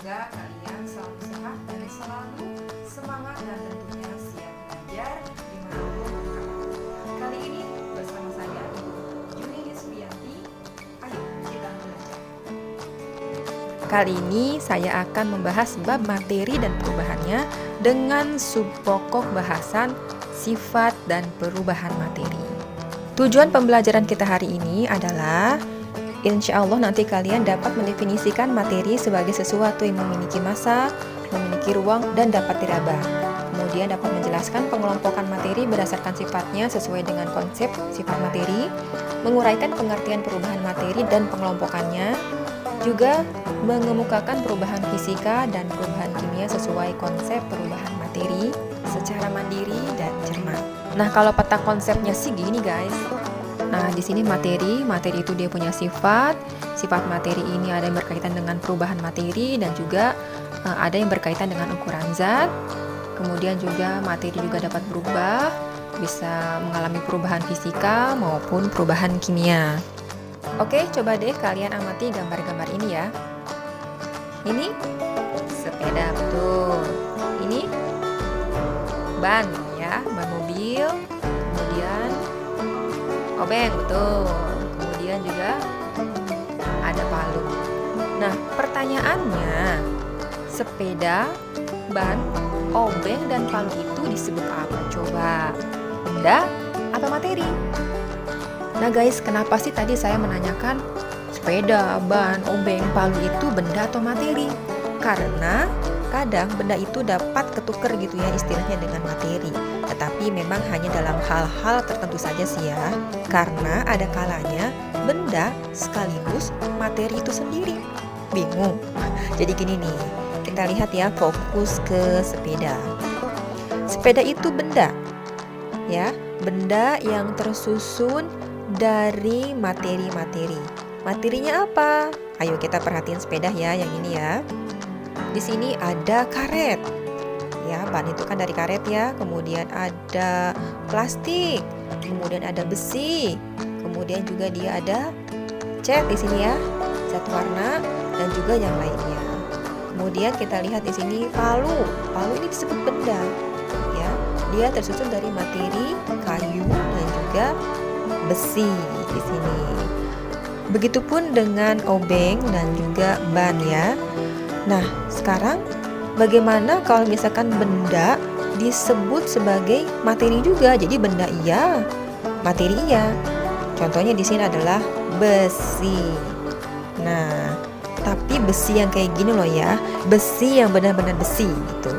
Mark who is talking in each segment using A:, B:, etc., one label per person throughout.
A: Semoga kalian selalu sehat dan selalu semangat dan tentunya siap belajar dimanapun berada. Kali ini bersama saya Ibu Juni Nisrianti. Ayo kita belajar. Kali ini saya akan membahas bab materi dan perubahannya dengan subpokok bahasan sifat dan perubahan materi. Tujuan pembelajaran kita hari ini adalah insya Allah nanti kalian dapat mendefinisikan materi sebagai sesuatu yang memiliki massa, memiliki ruang, dan dapat diraba. Kemudian dapat menjelaskan pengelompokan materi berdasarkan sifatnya sesuai dengan konsep sifat materi, menguraikan pengertian perubahan materi dan pengelompokannya, juga mengemukakan perubahan fisika dan perubahan kimia sesuai konsep perubahan materi secara mandiri dan cermat. Nah, kalau peta konsepnya sih gini guys. Nah, di sini materi itu dia punya sifat materi ini ada yang berkaitan dengan perubahan materi dan juga ada yang berkaitan dengan ukuran zat. Kemudian juga materi juga dapat berubah, bisa mengalami perubahan fisika maupun perubahan kimia. Oke, coba deh kalian amati gambar-gambar ini ya. Ini sepeda, betul. Ini ban ya, ban mobil. Kemudian obeng, betul. Kemudian juga ada palu. Nah, pertanyaannya, sepeda, ban, obeng, dan palu itu disebut apa? Coba, benda atau materi? Nah guys, kenapa sih tadi saya menanyakan sepeda, ban, obeng, palu itu benda atau materi? Karena kadang benda itu dapat ketuker gitu ya istilahnya dengan materi. Tetapi memang hanya dalam hal-hal tertentu saja sih ya. Karena ada kalanya benda sekaligus materi itu sendiri. Bingung? Jadi gini nih, kita lihat ya, fokus ke sepeda. Sepeda itu benda, ya, benda yang tersusun dari materi-materi. Materinya apa? Ayo kita perhatiin sepeda ya, yang ini ya. Di sini ada karet. Ya, ban itu kan dari karet ya. Kemudian ada plastik, kemudian ada besi, kemudian juga dia ada cat di sini ya, cat warna dan juga yang lainnya. Kemudian kita lihat di sini palu. Palu ini disebut benda. Ya, dia tersusun dari materi kayu dan juga besi di sini. Begitupun dengan obeng dan juga ban ya. Nah, sekarang bagaimana kalau misalkan benda disebut sebagai materi juga? Jadi benda iya, materi iya. Contohnya di sini adalah besi. Nah, tapi besi yang kayak gini loh ya, besi yang benar-benar besi gitu.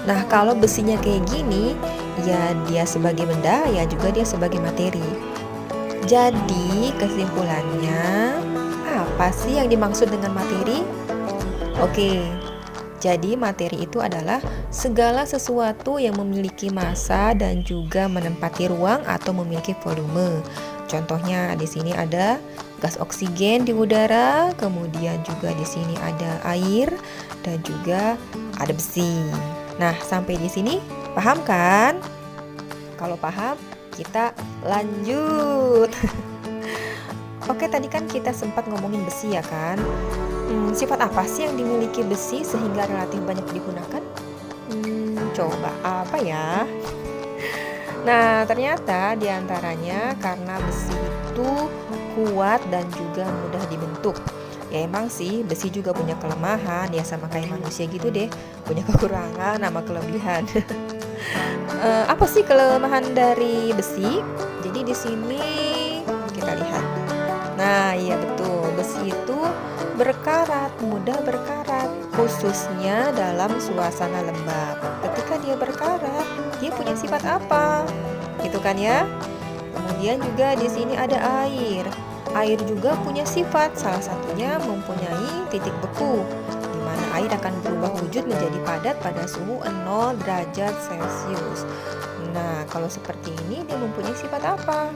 A: Nah, kalau besinya kayak gini, ya dia sebagai benda, ya juga dia sebagai materi. Jadi kesimpulannya, apa sih yang dimaksud dengan materi? Oke, jadi materi itu adalah segala sesuatu yang memiliki massa dan juga menempati ruang atau memiliki volume. Contohnya di sini ada gas oksigen di udara, kemudian juga di sini ada air dan juga ada besi. Nah, sampai di sini paham kan? Kalau paham, kita lanjut. Oke, tadi kan kita sempat ngomongin besi ya kan? Sifat apa sih yang dimiliki besi sehingga relatif banyak digunakan? Coba apa ya? Nah, ternyata diantaranya karena besi itu kuat dan juga mudah dibentuk. Ya emang sih, besi juga punya kelemahan, ya sama kayak manusia gitu deh, punya kekurangan sama kelebihan. Apa sih kelemahan dari besi? Jadi di sini kita lihat. Nah, iya betul, besi itu berkarat, mudah berkarat, khususnya dalam suasana lembab. Ketika dia berkarat, dia punya sifat apa? Gitu kan ya? Kemudian juga di sini ada air. Air juga punya sifat, salah satunya mempunyai titik beku, di mana air akan berubah wujud menjadi padat pada suhu 0 derajat Celcius. Nah, kalau seperti ini dia mempunyai sifat apa?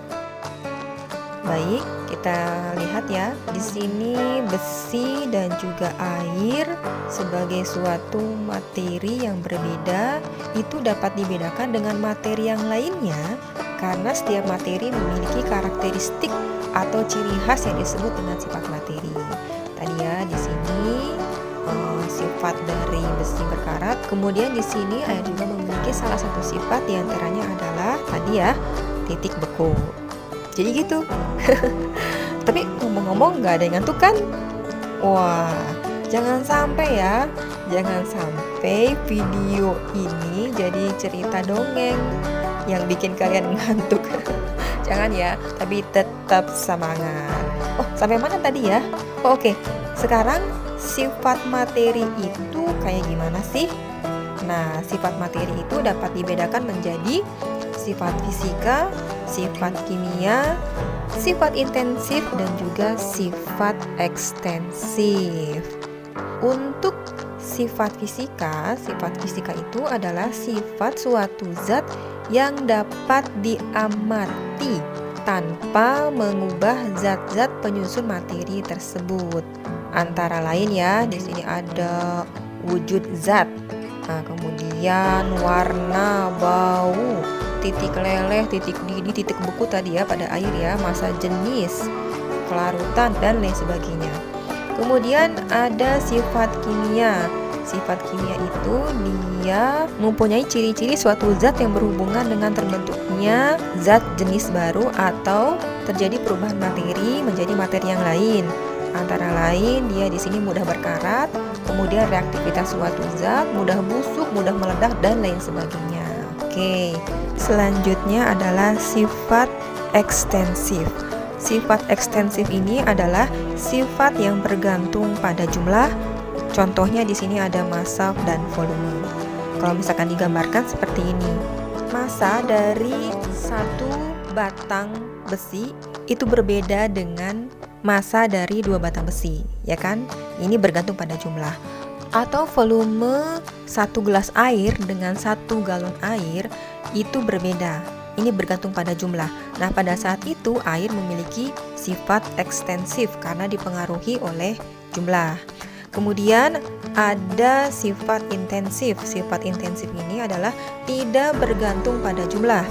A: Baik, kita lihat ya. Di sini besi dan juga air sebagai suatu materi yang berbeda itu dapat dibedakan dengan materi yang lainnya karena setiap materi memiliki karakteristik atau ciri khas yang disebut dengan sifat materi. Tadi ya di sini sifat
B: sifat dari besi berkarat. Kemudian di sini air juga memiliki salah satu sifat, diantaranya adalah tadi ya, titik beku. Jadi gitu. Tapi ngomong-ngomong, nggak ada yang ngantuk kan? Wah, jangan sampai ya, jangan sampai video ini jadi cerita dongeng yang bikin kalian ngantuk. Jangan ya, tapi tetap semangat. Oh, sampai mana tadi ya? Oh, oke. Sekarang sifat materi itu kayak gimana sih? Nah, sifat materi itu dapat dibedakan menjadi sifat fisika, sifat kimia, sifat intensif, dan juga sifat ekstensif. Untuk sifat fisika itu adalah sifat suatu zat yang dapat diamati tanpa mengubah zat-zat penyusun materi tersebut. Antara lain ya, di sini ada wujud zat, kemudian warna, bau, titik leleh, titik didih, titik beku tadi ya pada air ya, massa jenis, kelarutan, dan lain sebagainya. Kemudian ada sifat kimia. Sifat kimia itu dia mempunyai ciri-ciri suatu zat yang berhubungan dengan terbentuknya zat jenis baru atau terjadi perubahan materi menjadi materi yang lain. Antara lain dia di sini mudah berkarat, kemudian reaktivitas suatu zat, mudah busuk, mudah meledak, dan lain sebagainya. Oke, selanjutnya adalah sifat ekstensif. Sifat ekstensif ini adalah sifat yang bergantung pada jumlah. Contohnya di sini ada massa dan volume. Kalau misalkan digambarkan seperti ini, massa dari satu batang besi itu berbeda dengan massa dari 2 batang besi, ya kan? Ini bergantung pada jumlah. Atau volume 1 gelas air dengan 1 galon air itu berbeda. Ini bergantung pada jumlah. Nah, pada saat itu air memiliki sifat ekstensif karena dipengaruhi oleh jumlah. Kemudian ada sifat intensif. Sifat intensif ini adalah tidak bergantung pada jumlah.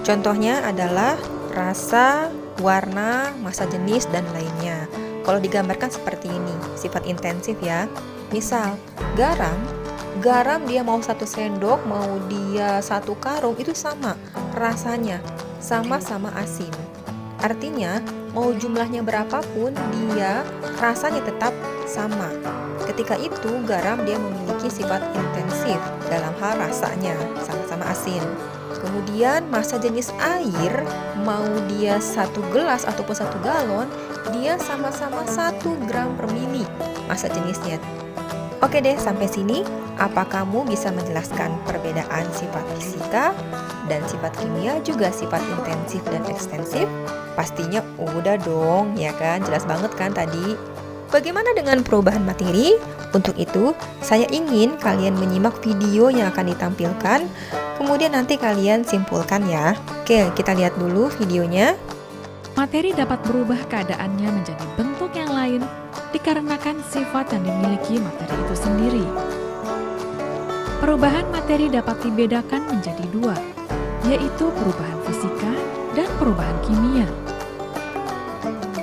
B: Contohnya adalah rasa, warna, massa jenis, dan lainnya. Kalau digambarkan seperti ini, sifat intensif ya. Misal, garam dia mau 1 sendok, mau dia 1 karung, itu sama rasanya, sama-sama asin. Artinya, mau jumlahnya berapapun, dia rasanya tetap sama. Ketika itu, garam dia memiliki sifat intensif dalam hal rasanya, sama-sama asin. Kemudian massa jenis air, mau dia 1 gelas ataupun 1 galon, dia sama-sama 1 gram per mili massa jenisnya. Oke deh, sampai sini. Apa kamu bisa menjelaskan perbedaan sifat fisika dan sifat kimia, juga sifat intensif dan ekstensif? Pastinya udah dong, ya kan? Jelas banget kan tadi? Bagaimana dengan perubahan materi? Untuk itu, saya ingin kalian menyimak video yang akan ditampilkan, kemudian nanti kalian simpulkan ya. Oke, kita lihat dulu videonya.
C: Materi dapat berubah keadaannya menjadi bentuk yang lain dikarenakan sifat yang dimiliki materi itu sendiri. Perubahan materi dapat dibedakan menjadi 2, yaitu perubahan fisika dan perubahan kimia.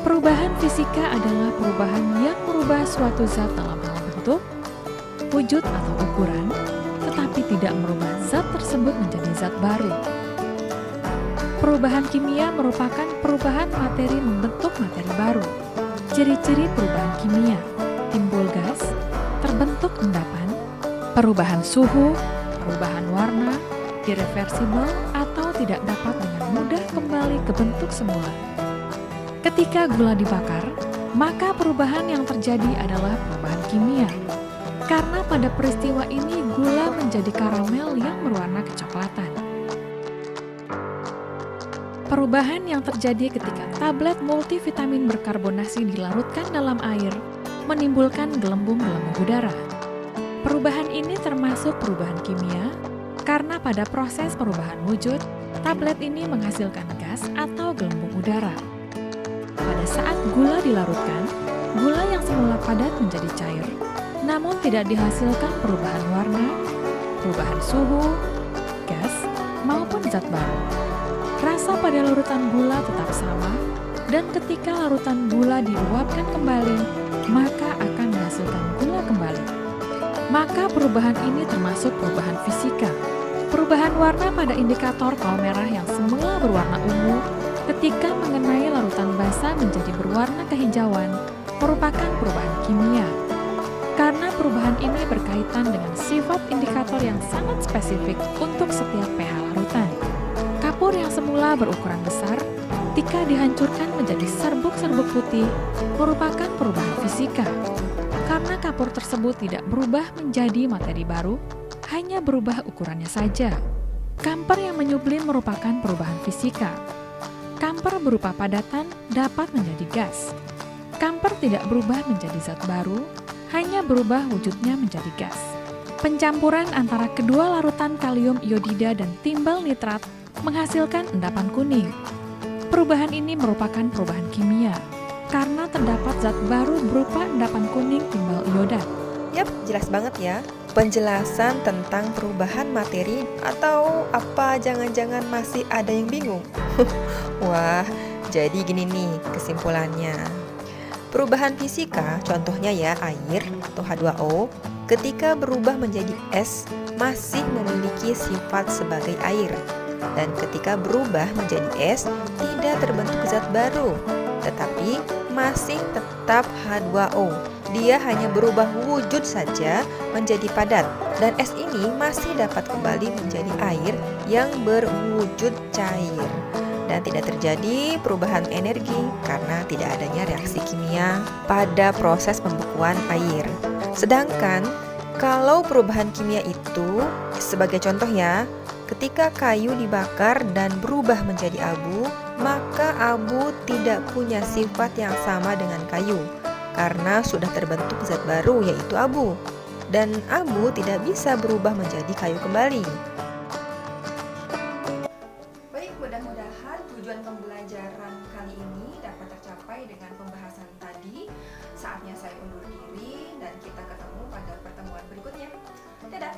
C: Perubahan fisika adalah perubahan yang merubah suatu zat dalam hal bentuk, wujud atau ukuran, tetapi tidak merubah zat tersebut menjadi zat baru. Perubahan kimia merupakan perubahan materi membentuk materi baru. Ciri-ciri perubahan kimia: timbul gas, terbentuk endapan, perubahan suhu, perubahan warna, irreversibel atau tidak dapat dengan mudah kembali ke bentuk semula. Ketika gula dibakar, maka perubahan yang terjadi adalah perubahan kimia. Karena pada peristiwa ini gula menjadi karamel yang berwarna kecoklatan. Perubahan yang terjadi ketika tablet multivitamin berkarbonasi dilarutkan dalam air menimbulkan gelembung-gelembung udara. Perubahan ini termasuk perubahan kimia karena pada proses perubahan wujud, tablet ini menghasilkan gas atau gelembung udara. Pada saat gula dilarutkan, gula yang semula padat menjadi cair, namun tidak dihasilkan perubahan warna, perubahan suhu, gas, maupun zat baru. Rasa pada larutan gula tetap sama, dan ketika larutan gula diuapkan kembali, maka akan menghasilkan gula kembali. maka perubahan ini termasuk perubahan fisika. Perubahan warna pada indikator kol merah yang semula berwarna ungu ketika mengenai larutan basa menjadi berwarna kehijauan merupakan perubahan kimia. Karena perubahan ini berkaitan dengan sifat indikator yang sangat spesifik untuk setiap pH larutan. Kapur yang semula berukuran besar, ketika dihancurkan menjadi serbuk-serbuk putih, merupakan perubahan fisika. Karena kapur tersebut tidak berubah menjadi materi baru, hanya berubah ukurannya saja. Kamper yang menyublim merupakan perubahan fisika. Kamper berupa padatan dapat menjadi gas. Kamper tidak berubah menjadi zat baru, hanya berubah wujudnya menjadi gas. Pencampuran antara kedua larutan kalium iodida dan timbal nitrat menghasilkan endapan kuning. Perubahan ini merupakan perubahan kimia, karena terdapat zat baru berupa endapan kuning timbal iodat.
B: Yap, jelas banget ya. Penjelasan tentang perubahan materi atau apa jangan-jangan masih ada yang bingung? Wah, jadi gini nih kesimpulannya. Perubahan fisika, contohnya ya air atau H2O, ketika berubah menjadi es masih memiliki sifat sebagai air. Dan ketika berubah menjadi es tidak terbentuk zat baru, tetapi masih tetap H2O. Dia hanya berubah wujud saja menjadi padat, dan es ini masih dapat kembali menjadi air yang berwujud cair. Dan tidak terjadi perubahan energi karena tidak adanya reaksi kimia pada proses pembekuan air. Sedangkan kalau perubahan kimia itu, sebagai contoh ya, ketika kayu dibakar dan berubah menjadi abu, maka abu tidak punya sifat yang sama dengan kayu karena sudah terbentuk zat baru yaitu abu. Dan abu tidak bisa berubah menjadi kayu kembali.
A: Baik, mudah-mudahan tujuan pembelajaran kali ini dapat tercapai dengan pembahasan tadi. Saatnya saya undur diri dan kita ketemu pada pertemuan berikutnya. Dadah!